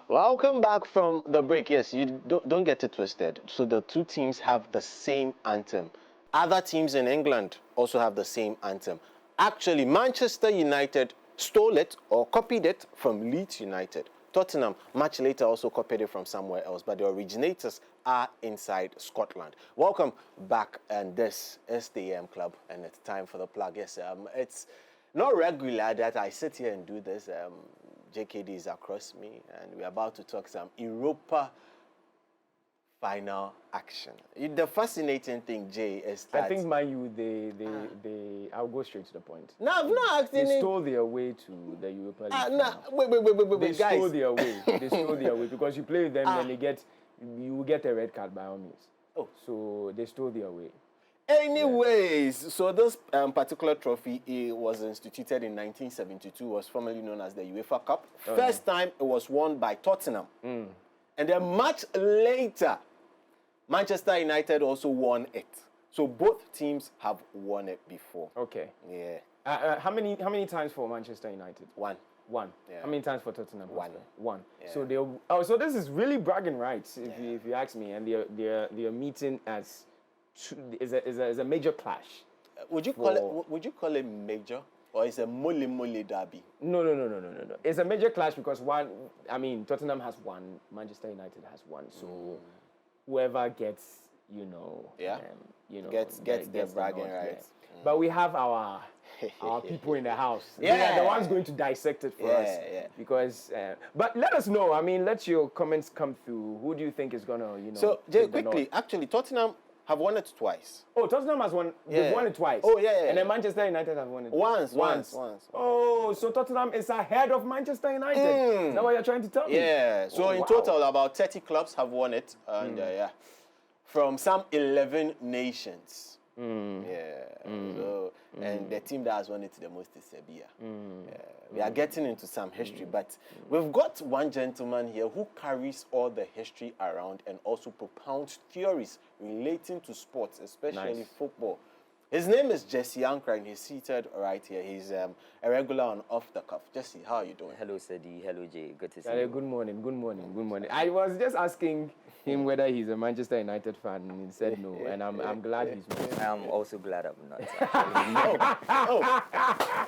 Welcome back from the break. Yes, you don't get it twisted. So the two teams have the same anthem. Other teams in England also have the same anthem. Actually, Manchester United stole it or copied it from Leeds United. Tottenham, much later, also copied it from somewhere else, but the originators are inside Scotland. Welcome back, and this is the Club, and it's time for the plug. Yes, it's not regular that I sit here and do this. JKD is across me, and we're about to talk some Europa final action. The fascinating thing, Jay, is that I think Man U, I'll go straight to the point. No, I'm not asking. They stole their way to the Europa League. No, wait, They guys. stole their way. They stole their way because you play with them, then you will get a red card by all means. Oh, so they stole their way. Anyways, so this particular trophy was instituted in 1972, was formerly known as the UEFA Cup. First time it was won by Tottenham. And then much later, Manchester United also won it. So both teams have won it before. Okay. Yeah. How many times for Manchester United? One. Yeah. How many times for Tottenham? One. Yeah. So this is really bragging rights, if you ask me. And they're meeting as is a major clash. Would you call it major, or is a mole derby? No. It's a major clash because Tottenham has one, Manchester United has one. So whoever gets, gets their bragging rights. Yeah. But we have our people in the house. Yeah. They are the ones going to dissect it for us. Yeah. Because, but let us know. Let your comments come through. Who do you think is gonna, So Jay, quickly, actually, Tottenham have won it twice. Oh, Tottenham has won. They've won it twice. Oh, yeah. And then Manchester United have won it once. Oh, so Tottenham is ahead of Manchester United. Is that what you're trying to tell me? Yeah. So in total, about 30 clubs have won it, and from some 11 nations. So, and the team that has won it the most is Serbia. We are getting into some history, but we've got one gentleman here who carries all the history around and also propounds theories relating to sports, especially football. His name is Jesse Ankra, and he's seated right here. He's a regular on Off the Cuff. Jesse, how are you doing? Hello, Sadi. Hello, Jay. Good to see you. Good morning. I was just asking him whether he's a Manchester United fan, and he said no, and I'm glad he's not. I'm also glad I'm not.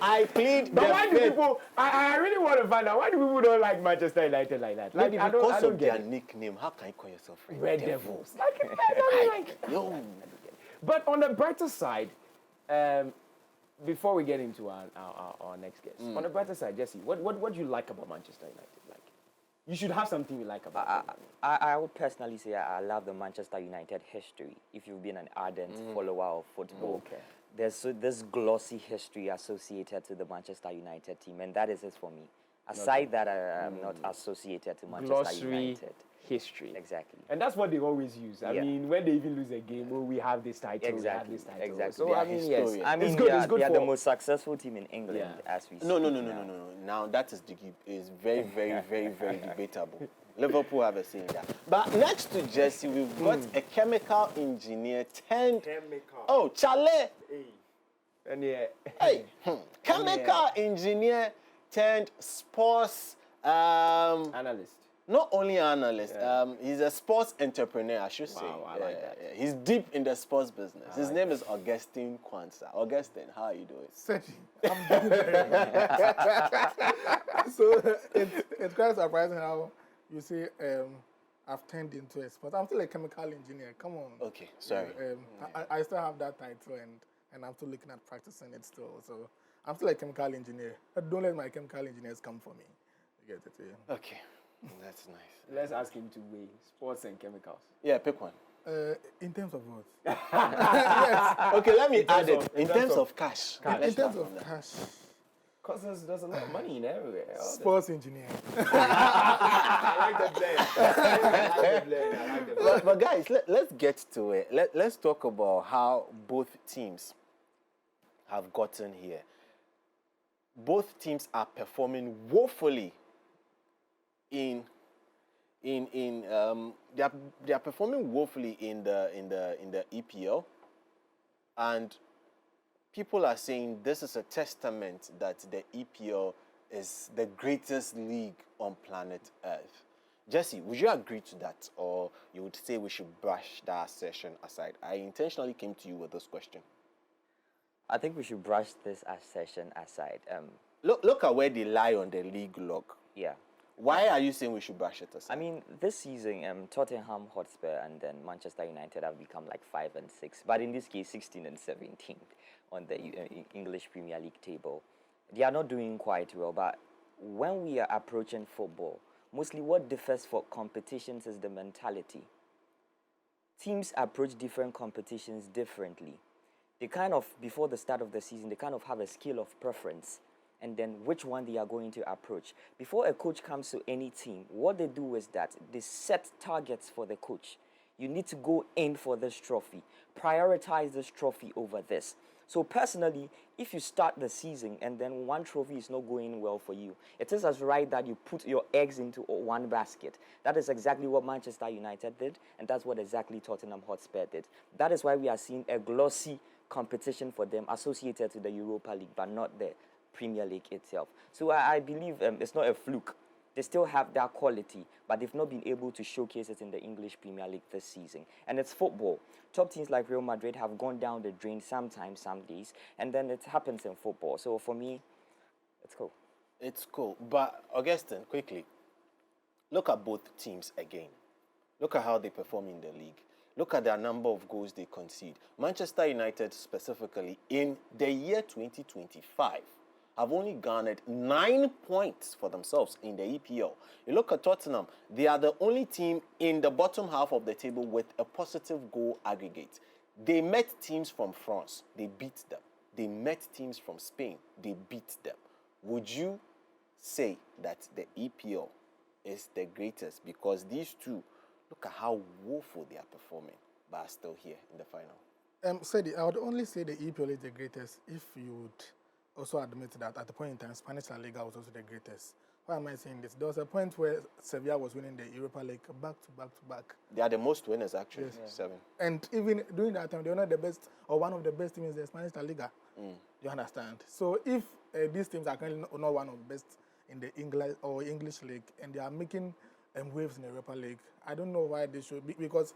I plead But the why do fifth. people, I really want to find out, why do people don't like Manchester United like that? Maybe I because don't of get their it. nickname, how can you call yourself Red Devils. Like, Yo. But on the brighter side, before we get into our next guest, on the brighter side, Jesse, what do you like about Manchester United? Like, you should have something you like about it. I would personally say I love the Manchester United history. If you've been an ardent follower of football, there's this glossy history associated to the Manchester United team, and that is it for me. Aside that, I am not associated to Manchester United. History. Exactly. And that's what they always use. I mean, when they even lose a game, we have this title, we have this title. Exactly. So, yes. It's good. They are the most successful team in England as we speak. No. Now that is very, very, very, very debatable. Liverpool have a saying that. But next to Jesse, we've got a chemical engineer turned... Oh, Chale! And chemical engineer turned sports... analyst. Not only analyst, he's a sports entrepreneur, I should say. Wow, I like that. Yeah. He's deep in the sports business. His name is Augustine Kwanzaa. Augustine, how are you doing? Seti, I'm doing very well. So it's quite surprising how you see I've turned into a sport. I'm still a chemical engineer. Come on. Okay, sorry. I still have that title and I'm still looking at practicing it still. So I'm still a chemical engineer. But don't let my chemical engineers come for me. You get it? Yeah. Okay. That's nice. Let's ask him to weigh sports and chemicals. Yeah, pick one. In terms of what? Yes. Okay, let me add it. In terms of cash. In terms of cash. Because there's a lot of money in everywhere. Sports engineer. I like the blend. But guys, let's get to it. Let's talk about how both teams have gotten here. Both teams are performing woefully they are performing woefully in the EPL, and people are saying this is a testament that the EPL is the greatest league on planet Earth. Jesse, would you agree to that, or you would say we should brush that session aside? I intentionally came to you with this question. I think we should brush this session aside. Look at where they lie on the league log. Yeah. Why are you saying we should brush it aside? I mean, this season, Tottenham, Hotspur, and then Manchester United have become like 5 and 6. But in this case, 16 and 17 on the English Premier League table. They are not doing quite well. But when we are approaching football, mostly what differs for competitions is the mentality. Teams approach different competitions differently. They kind of, before the start of the season, they kind of have a scale of preference and then which one they are going to approach. Before a coach comes to any team, what they do is that they set targets for the coach. You need to go in for this trophy. Prioritize this trophy over this. So personally, if you start the season and then one trophy is not going well for you, it is as right that you put your eggs into one basket. That is exactly what Manchester United did, and that's what exactly Tottenham Hotspur did. That is why we are seeing a glossy competition for them associated to the Europa League, but not the Premier League itself. So I believe it's not a fluke. They still have that quality, but they've not been able to showcase it in the English Premier League this season. And it's football. Top teams like Real Madrid have gone down the drain sometimes, some days, and then it happens in football. So for me, it's cool. It's cool. But, Augustine, quickly, look at both teams again. Look at how they perform in the league. Look at the number of goals they concede. Manchester United specifically, in the year 2025, have only garnered 9 points for themselves in the EPL. You look at Tottenham, they are the only team in the bottom half of the table with a positive goal aggregate. They met teams from France, they beat them. They met teams from Spain, they beat them. Would you say that the EPL is the greatest? Because these two, look at how woeful they are performing, but are still here in the final. Sadie, I would only say the EPL is the greatest if you would also admit that at the point in time, Spanish La Liga was also the greatest. Why am I saying this? There was a point where Sevilla was winning the Europa League back to back to back. They are the most winners, actually, Yes. 7. And even during that time, they were not the best or one of the best teams in the Spanish La Liga. You understand? So if these teams are currently not one of the best in the English League and they are making waves in the Europa League, I don't know why they should be, because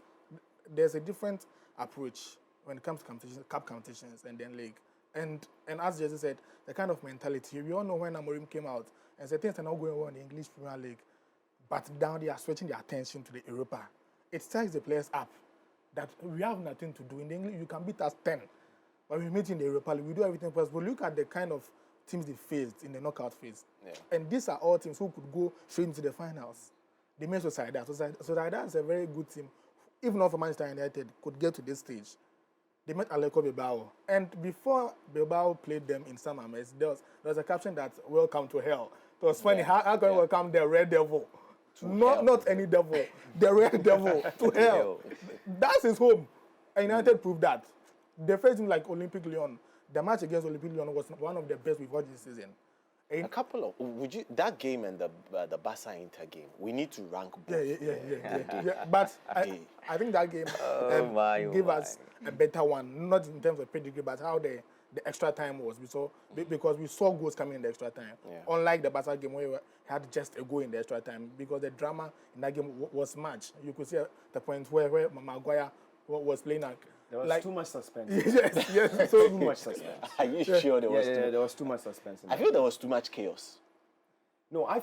there's a different approach when it comes to competitions, cup competitions and then league. And as Jesse said, the kind of mentality, we all know when Amorim came out and said things are not going well in the English Premier League, but now they are switching their attention to the Europa. It sets the players up that we have nothing to do. In the English, you can beat us 10. But we meet in the Europa League, we do everything possible. Look at the kind of teams they faced in the knockout phase. Yeah. And these are all teams who could go straight into the finals. They made Sociedad. Sociedad is a very good team. If not for Manchester United, could get to this stage. They met Atletico Bilbao. And before Bilbao played them in San Mamés, there was a caption that, "Welcome to hell." It was funny. How can we welcome the Red Devil? Not any devil. The Red Devil to hell. That's his home. And United proved that. They faced him like Olympique Lyon. The match against Olympique Lyon was one of the best we've watched this season. A couple of that game and the Barca Inter game, we need to rank both. Yeah. But I think that game gave us a better one, not in terms of pedigree, but how the extra time was. Because we saw goals coming in the extra time. Yeah. Unlike the Barca game where we had just a goal in the extra time, because the drama in that game was much. You could see at the point where Maguire was playing. There was too much suspense. Yes. So too much suspense. Are you sure there was? There was too much suspense. I feel there was too much chaos. No, I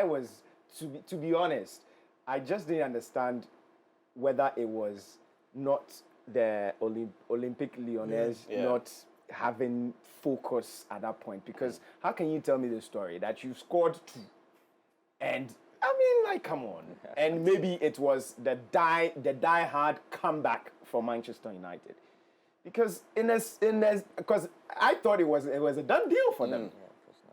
was, to be honest, I just didn't understand whether it was not the Olympique Lyonnais not having focus at that point. Because how can you tell me the story that you scored 2 and I mean, like, come on. And maybe it was the die-hard comeback for Manchester United, because because I thought it was a done deal for them.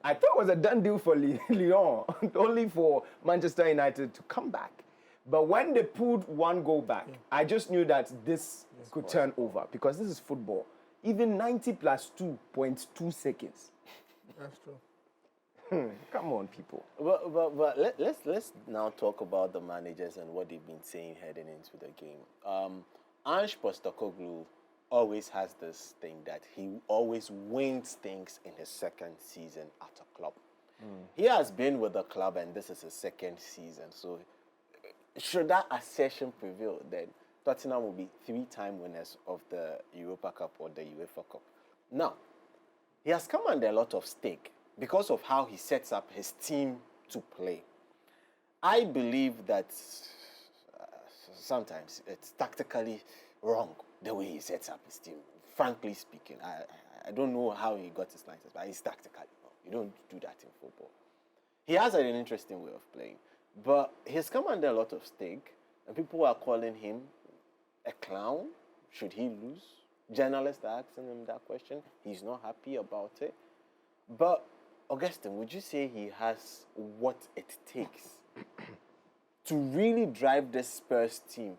I thought it was a done deal for Lyon, only for Manchester United to come back. But when they pulled 1 goal back, I just knew that this could turn over, because this is football. Even 90 plus 2.2 seconds. That's true. Come on, people. But let's now talk about the managers and what they've been saying heading into the game. Ange Postecoglou always has this thing that he always wins things in his second season at a club. He has been with the club and this is his second season. So should that assertion prevail, then Tottenham will be 3-time winners of the Europa Cup or the UEFA Cup. Now, he has come under a lot of stake because of how he sets up his team to play. I believe that sometimes it's tactically wrong the way he sets up his team. Frankly speaking, I don't know how he got his license, but he's tactically wrong. You don't do that in football. He has an interesting way of playing, but he's come under a lot of stake, and people are calling him a clown. Should he lose? Journalists are asking him that question. He's not happy about it. But, Augustine, would you say he has what it takes to really drive this Spurs team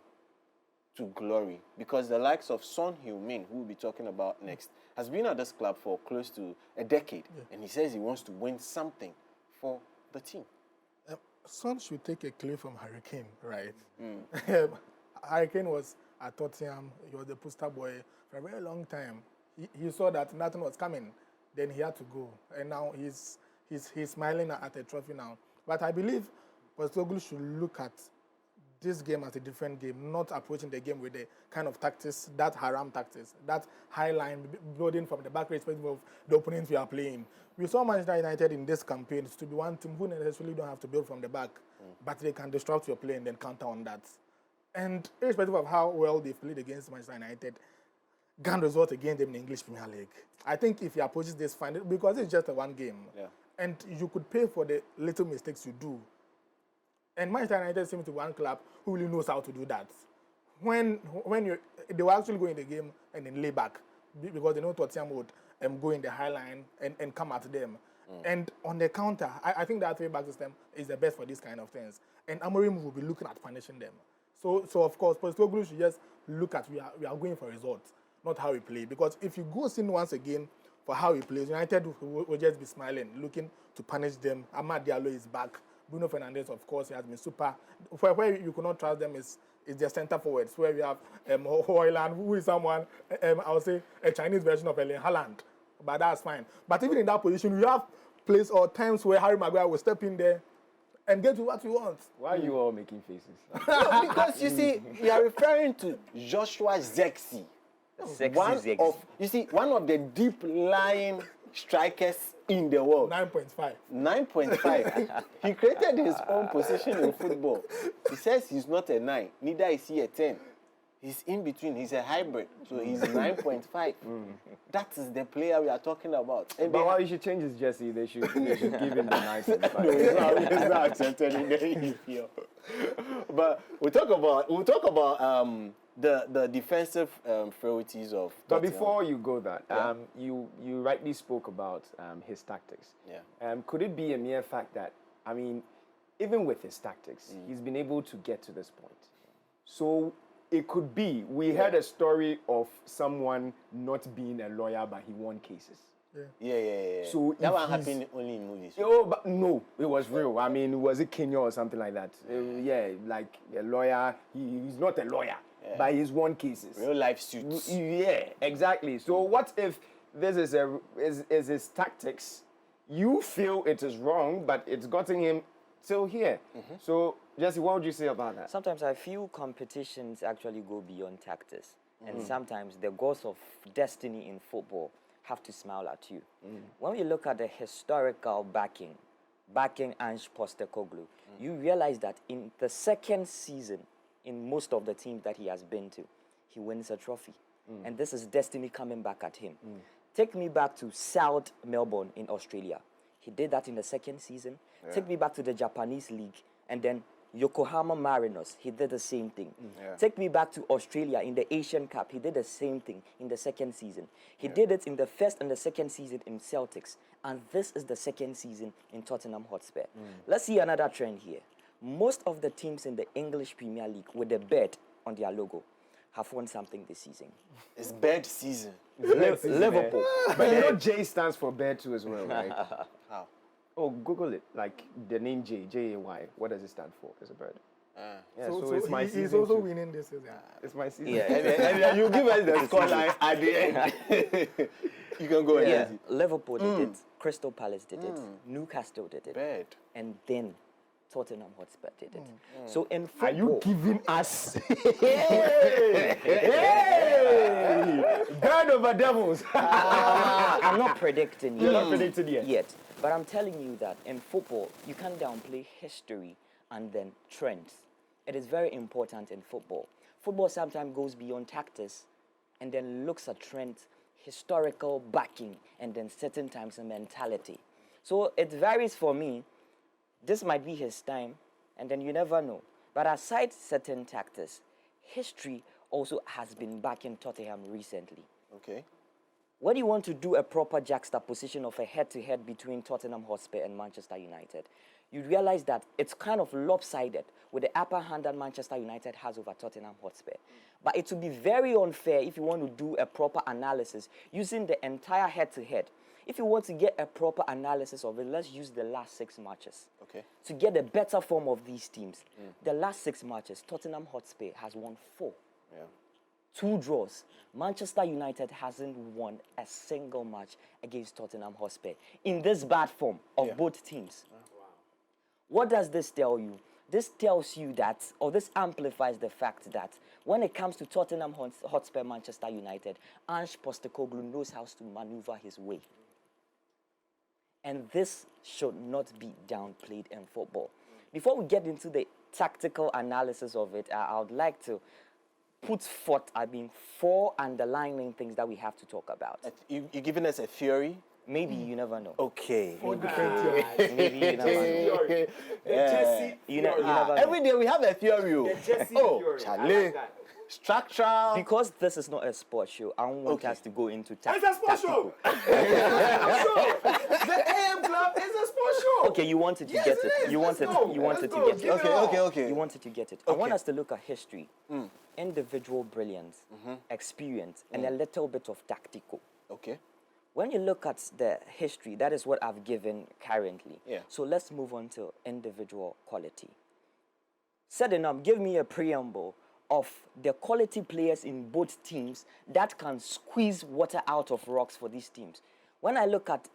to glory? Because the likes of Son Heung-min, who we'll be talking about next, has been at this club for close to a decade, and he says he wants to win something for the team. Son should take a clue from Hurricane, right? Hurricane was at Tottenham. He was the poster boy for a very long time. He saw that nothing was coming, then he had to go, and now he's smiling at a trophy now. But I believe Postecoglou should look at this game as a different game, not approaching the game with the kind of tactics, that haram tactics, that high line building from the back respective of the opponents we are playing. We saw Manchester United in this campaign to be one team who necessarily don't have to build from the back, but they can disrupt your play and then counter on that. And irrespective of how well they've played against Manchester United, can result against them in the English Premier League. I think if he approaches this fine, because it's just a one game, and you could pay for the little mistakes you do. And Manchester United seems to be one club who really knows how to do that. When they were actually going the game and then lay back, because they know Tottenham would go in the high line and come at them. And on the counter, I think that three-back system is the best for these kind of things. And Amorim will be looking at punishing them. So of course, Postecoglou should just look at we are going for results, not how we play. Because if you go in once again for how he plays, United will just be smiling, looking to punish them. Amad Diallo is back. Bruno Fernandes, of course, he has been super. Where you cannot trust them is their centre forwards, where we have Højlund, who is someone, I would say, a Chinese version of Erling Haaland. But that's fine. But even in that position, you have places or times where Harry Maguire will step in there and get to what you want. Why are you all making faces? No, because you see, you are referring to Joshua Zexi. One of the deep-lying strikers in the world. 9.5. 9.5. He created his own position in football. He says he's not a 9, neither is he a 10. He's in between. He's a hybrid, so he's 9.5. That is the player we are talking about. But why you should change his jersey? They should give him the 9.5. No, it's not accepted in the EPL. But we'll talk about the defensive frailties of Tottenham. But before you go that, you rightly spoke about his tactics. Yeah. Could it be a mere fact that, I mean, even with his tactics, he's been able to get to this point? So it could be, we heard a story of someone not being a lawyer, but he won cases. Yeah. So that one happened only in movies. Oh, but no, it was real. I mean, was it Kenya or something like that? Like a lawyer. He's not a lawyer, but he's won cases. Real life suits. Yeah, exactly. So what if this is his tactics? You feel it is wrong, but it's gotten him till here. So, Jesse, what would you say about that? Sometimes I feel competitions actually go beyond tactics. And sometimes the gods of destiny in football have to smile at you. When we look at the historical backing Ange Postecoglou, you realize that in the second season, in most of the teams that he has been to, he wins a trophy. And this is destiny coming back at him. Take me back to South Melbourne in Australia. He did that in the second season. Take me back to the Japanese league, and then Yokohama Marinos, he did the same thing. Take me back to Australia in the Asian Cup. He did the same thing in the second season. He did it in the first and the second season in Celtics. And this is the second season in Tottenham Hotspur. Let's see another trend here. Most of the teams in the English Premier League with a bird on their logo have won something this season. It's bird season. Liverpool. But you know J stands for bird too as well, right? How? Oh, Google it. Like the name J, J-A-Y. What does it stand for as a bird? Yeah, So, so it's my he's season also too. winning this season. It's my season. Yeah. And you give us the scoreline at the end. You can go Yeah, ahead. Liverpool did it, Crystal Palace did it, Newcastle did it, Bad. and then Tottenham Hotspur did it. So in Are you football, giving us? Hey! Bird over devils. I'm not predicting yet. You're not predicting yet. But I'm telling you that in football, you can't downplay history and then trends. It is very important in football. Football sometimes goes beyond tactics and then looks at trends, historical backing, and then certain times a mentality. So it varies for me. This might be his time, and then you never know. But aside certain tactics, history also has been backing Tottenham recently. Okay. When you want to do a proper juxtaposition of a head-to-head between Tottenham Hotspur and Manchester United, you realize that it's kind of lopsided with the upper hand that Manchester United has over Tottenham Hotspur. But it would be very unfair if you want to do a proper analysis using the entire head-to-head. If you want to get a proper analysis of it, let's use the last 6 matches. Okay. To get a better form of these teams. The last 6 matches, Tottenham Hotspur has won 4. Yeah. 2 draws. Manchester United hasn't won a single match against Tottenham Hotspur in this bad form of both teams. What does this tell you? This tells you that, or this amplifies the fact that when it comes to Tottenham Hotspur, Manchester United, Ange Postecoglou knows how to maneuver his way. And this should not be downplayed in football. Before we get into the tactical analysis of it, I would like to put forth, 4 underlying things that we have to talk about. You're giving us a theory? Maybe you never know. Okay. Maybe you never know. You never know. Every day we have a theory. theory. Charlie. Structural. Because this is not a sports show, I don't want us to go into It's a sports show. The AM Club is a sports show. Okay, you wanted to get it it. is. You wanted Let's go. you wanted Let's to go. get it. Give it all. Okay. You wanted to get it. I want us to look at history, individual brilliance, experience, and a little bit of tactical. Okay. When you look at the history, that is what I've given currently. Yeah. So let's move on to individual quality. Sadenam, give me a preamble of the quality players in both teams that can squeeze water out of rocks for these teams. When I look at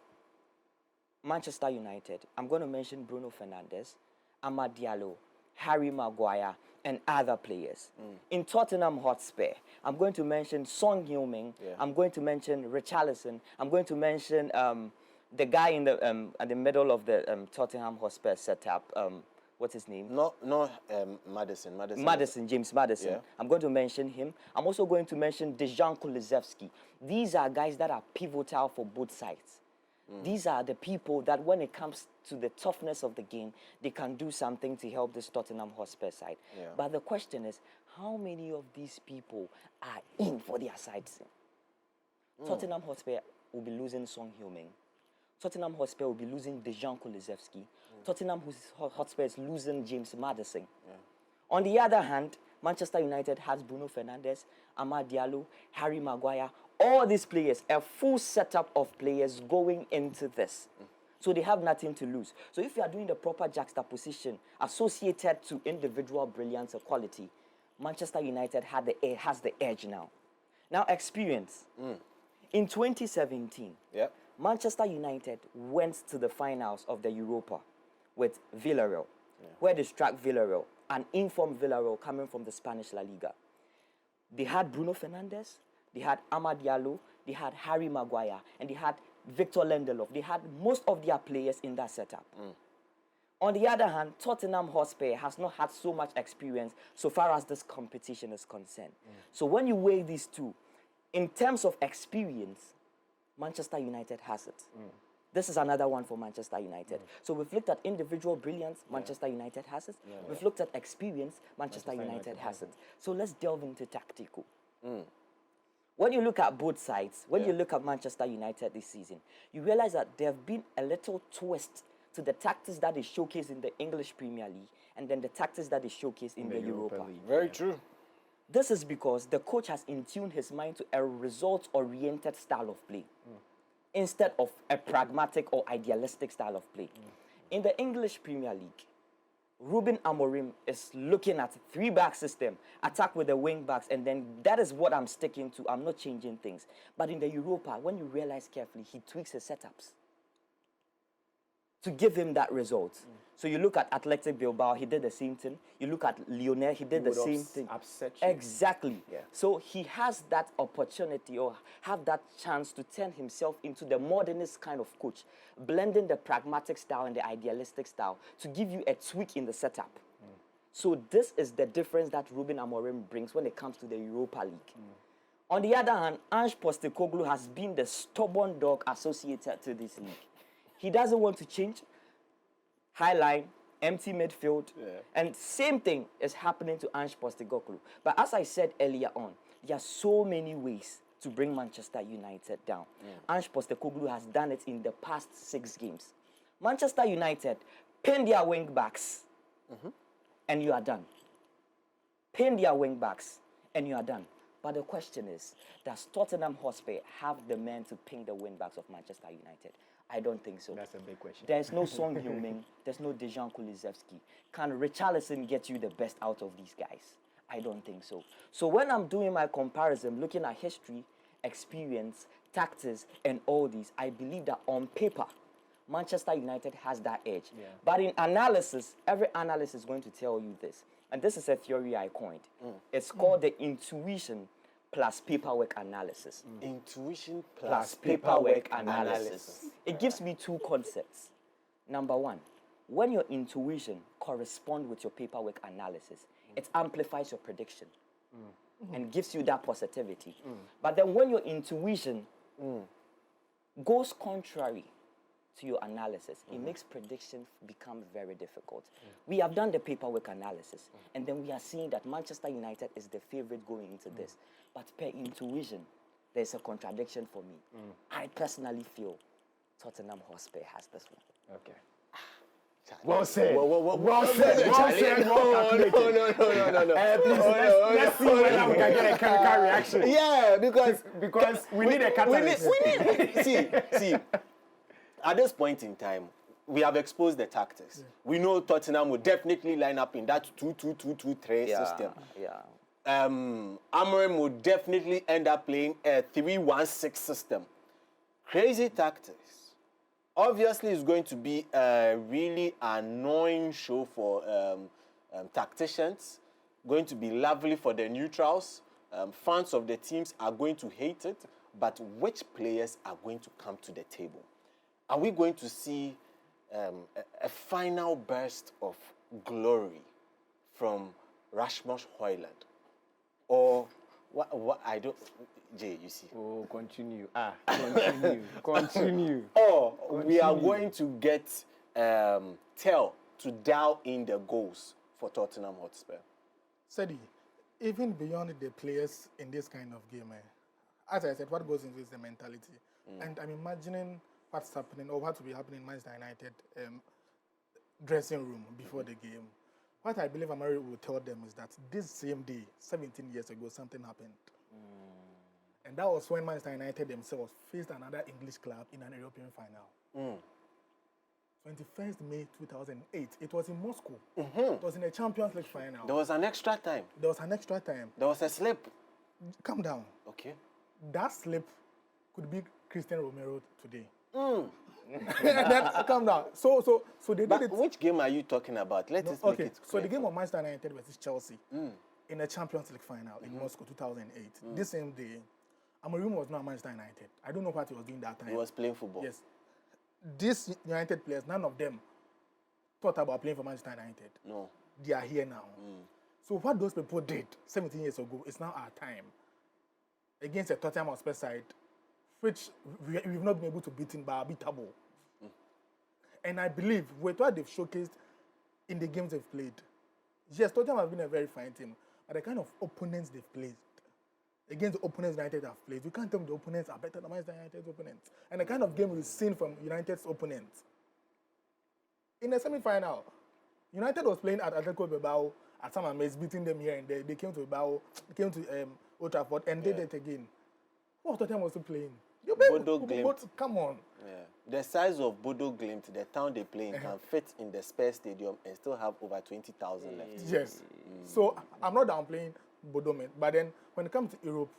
Manchester United, I'm going to mention Bruno Fernandes, Amad Diallo, Harry Maguire, and other players. In Tottenham Hotspur, I'm going to mention Son Heung-min. Yeah. I'm going to mention Richarlison. I'm going to mention the guy in the at the middle of the Tottenham Hotspur setup. What's his name? No, Madison. James Madison. Yeah. I'm going to mention him. I'm also going to mention Dejan Kulusevski. These are guys that are pivotal for both sides. These are the people that when it comes to the toughness of the game, they can do something to help this Tottenham Hotspur side. Yeah. But the question is, how many of these people are in for their sides? Tottenham Hotspur will be losing Son Heung-min. Tottenham Hotspur will be losing Dejan Kulusevski. Tottenham Hotspur is losing James Madison. On the other hand, Manchester United has Bruno Fernandes, Amad Diallo, Harry Maguire, all these players, a full setup of players going into this. So they have nothing to lose. So if you are doing the proper juxtaposition associated to individual brilliance or quality, Manchester United has the edge now. Now experience. In 2017, Yep. Manchester United went to the finals of the Europa with Villarreal, where they struck Villarreal, an informed Villarreal coming from the Spanish La Liga. They had Bruno Fernandes, they had Amad Diallo, they had Harry Maguire, and they had Victor Lindelof. They had most of their players in that setup. On the other hand, Tottenham Hotspur has not had so much experience so far as this competition is concerned. So when you weigh these two, in terms of experience, Manchester United has it. This is another one for Manchester United. So we've looked at individual brilliance, Manchester United has it. We've looked at experience, Manchester United has it. So let's delve into tactical. When you look at both sides, when you look at Manchester United this season, you realize that there have been a little twist to the tactics that is showcased in the English Premier League and then the tactics that is showcased in the Europa League. Very true. This is because the coach has in tuned his mind to a result-oriented style of play instead of a pragmatic or idealistic style of play. In the English Premier League, Ruben Amorim is looking at 3-back system, attack with the wing backs, and then that is what I'm sticking to. I'm not changing things. But in the Europa, when you realize carefully, he tweaks his setups to give him that result. So you look at Athletic Bilbao, he did the same thing. You look at Lionel, he did the same thing. Upset you. Exactly. Yeah. So he has that opportunity or have that chance to turn himself into the modernist kind of coach, blending the pragmatic style and the idealistic style to give you a tweak in the setup. So this is the difference that Ruben Amorim brings when it comes to the Europa League. On the other hand, Ange Postecoglou has been the stubborn dog associated to this league. He doesn't want to change. High line, empty midfield, and same thing is happening to Ange Postecoglou. But as I said earlier on, there are so many ways to bring Manchester United down. Ange Postecoglou has done it in the past 6 games. Manchester United pin their wing backs, and you are done. Pin their wing backs, and you are done. But the question is, does Tottenham Hotspur have the men to pin the wing backs of Manchester United? I don't think so. That's a big question. There's no Son Heung-min. There's no Dejan Kulusevski. Can Richarlison get you the best out of these guys? I don't think so. So when I'm doing my comparison, looking at history, experience, tactics, and all these, I believe that on paper, Manchester United has that edge. Yeah. But in analysis, every analyst is going to tell you this. And this is a theory I coined. It's called the intuition plus paperwork analysis. Intuition Plus paperwork analysis. It gives me 2 concepts. Number 1, when your intuition corresponds with your paperwork analysis, it amplifies your prediction and gives you that positivity. But then when your intuition goes contrary to your analysis, it makes predictions become very difficult. We have done the paperwork analysis, and then we are seeing that Manchester United is the favorite going into this. But per intuition, there's a contradiction for me. I personally feel Tottenham Hotspur has this one. Okay. Well said. Well said. Well said. No. Please, let's see whether we can get a chemical reaction. Yeah, because we need a catalyst. We need see. At this point in time, we have exposed the tactics. We know Tottenham will definitely line up in that 2-2-2-2-3 system. Amorim will definitely end up playing a 3-1-6 system. Crazy tactics. Obviously, it's going to be a really annoying show for tacticians. Going to be lovely for the neutrals. Fans of the teams are going to hate it. But which players are going to come to the table? Are we going to see a final burst of glory from Rasmus Højlund? Or what I don't... Jay, you see. Oh, continue. Continue. Or we are going to get Tell to dial in the goals for Tottenham Hotspur. Sedi, even beyond the players in this kind of game, as I said, what goes into is the mentality. And I'm imagining what's happening or what will be happening in Manchester United dressing room before the game. What I believe Amari will tell them is that this same day, 17 years ago, something happened. And that was when Manchester United themselves faced another English club in an European final. 21st May 2008. It was in Moscow. It was in a Champions League final. There was an extra time. There was an extra time. There was a slip. Calm down. Okay. That slip could be Christian Romero today. Calm down. So they did it. Which game are you talking about? Let us make it So clear. the game of Manchester United versus Chelsea in a Champions League final in Moscow 2008. This same day, Amorim was not Manchester United. I don't know what he was doing that time. He was playing football. Yes. These United players, none of them thought about playing for Manchester United. No. They are here now. So what those people did 17 years ago is now our time against a Tottenham Hotspur side, which we've not been able to beat in by beatable. And I believe with what they've showcased in the games they've played, yes, Tottenham have been a very fine team, but the kind of opponents they've played, against the opponents United have played, you can't tell me the opponents are better than Manchester United's opponents. And the kind of game we've seen from United's opponents. In the semi-final, United was playing at Atletico Bilbao at some mates, beating them here and there. They came to Bilbao, came to Old Trafford and did it again. What was Tottenham also playing? Bodo Glimt. But come on. Yeah. The size of Bodo Glimt, the town they play in, can fit in the Spurs Stadium and still have over 20,000 left. Yes. So I'm not downplaying Bodo Glimt, but then when it comes to Europe,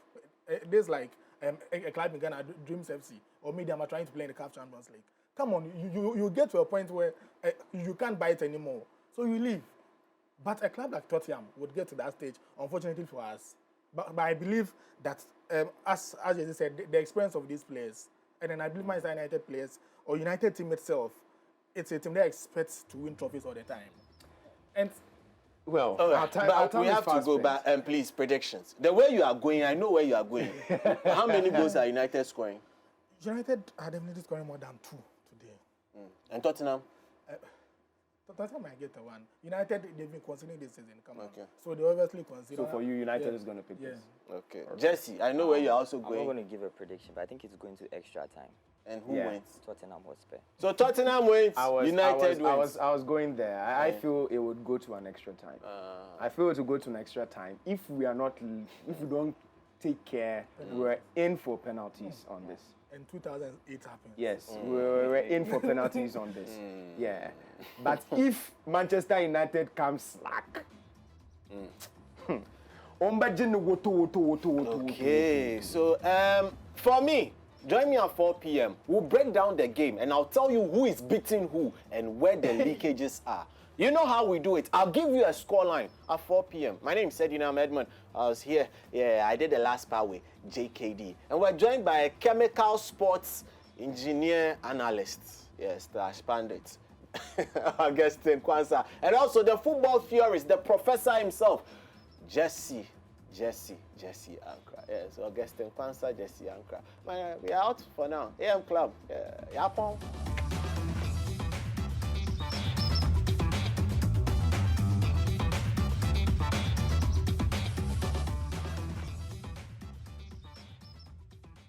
there's like a club in Ghana, Dreams FC, or Medium are trying to play in the CAF Champions League. Come on, you get to a point where you can't buy it anymore, so you leave. But a club like Tottenham would get to that stage, unfortunately for us. But I believe that, as you said, the experience of these players, and then I believe Manchester United players or United team itself, it's a team that expects to win trophies all the time. And Well, All right, our time but we is have to fast go spent. back and please predictions. The way you are going, I know where you are going. How many goals are United scoring? United are definitely scoring more than 2 today. And Tottenham? Tottenham might get a 1. United, they've been considering this season. Come on. Okay. So they obviously consider. So for you, United Yeah. is going to pick Yeah. this. Okay. Jesse, I know where you're also I'm not going. going to give a prediction, but I think it's going to extra time. And who Yeah. wins? Tottenham Hotspur. So Tottenham wins, United wins. I was going there. I feel it would go to an extra time. I feel it would go to an extra time. If we don't take care, we're in for penalties on this. And 2008 happened. Yes, we're in for penalties on this. Yeah. But if Manchester United comes slack, Okay, so for me, join me at 4 p.m. We'll break down the game and I'll tell you who is beating who and where the leakages are. You know how we do it. I'll give you a scoreline at 4 p.m. My name is Sedina Edmund. I was here. Yeah, I did the last part with JKD. And we're joined by a chemical sports engineer analyst. Yes, Tash Pandit. Augustine Kwanzaa. And also the football theorist, the professor himself, Jesse Ankra. Yes, Augustine Kwanzaa, Jesse Ankra. We are out for now. AM Club. Yeah, Yapon.